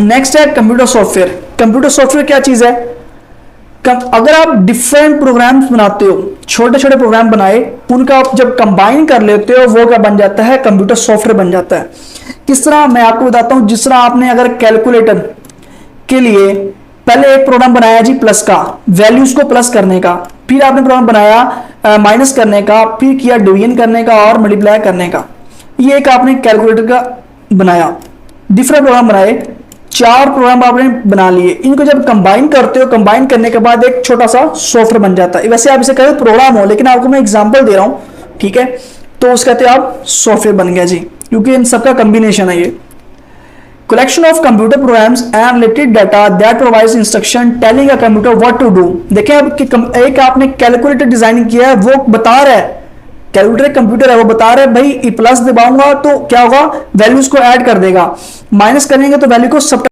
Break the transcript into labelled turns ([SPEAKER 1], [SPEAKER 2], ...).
[SPEAKER 1] Next है computer software. Computer software क्या चीज है? अगर आप डिफरेंट प्रोग्राम्स बनाते हो, छोटे छोटे प्रोग्राम बनाए, उनका आप जब कंबाइन कर लेते हो, वो क्या बन जाता है? कंप्यूटर सॉफ्टवेयर बन जाता है। किस तरह? मैं आपको बताता हूं। जिस तरह आपने अगर कैलकुलेटर के लिए पहले एक प्रोग्राम बनाया जी प्लस का, वैल्यूज को प्लस करने का, फिर आपने प्रोग्राम बनाया माइनस करने का, फिर किया डिवीजन करने का और मल्टीप्लाई करने का। ये एक आपने कैलकुलेटर का बनाया। डिफरेंट प्रोग्राम बनाए, 4 प्रोग्राम आपने बना लिए। इनको जब कंबाइन करते हो, कंबाइन करने के बाद एक छोटा सा सॉफ्टवेयर बन जाता है। वैसे आप इसे कहे प्रोग्राम हो, लेकिन आपको मैं एग्जांपल दे रहा हूं, ठीक है? तो उस कहते हैं आप सॉफ्टवेयर बन गया जी, क्योंकि इन सबका कॉम्बिनेशन है ये। collection of computer programs and related data that provides instruction telling a computer what to do। देखें अब कि एक आपने कैलकुलेटर डिजाइन किया है, वो बता रहा है, कैलकुलेटर कंप्यूटर है, वो बता रहा है भाई प्लस दबाऊंगा तो क्या होगा? वैल्यूज को ऐड कर देगा, माइनस करेंगे तो वैल्यू को सब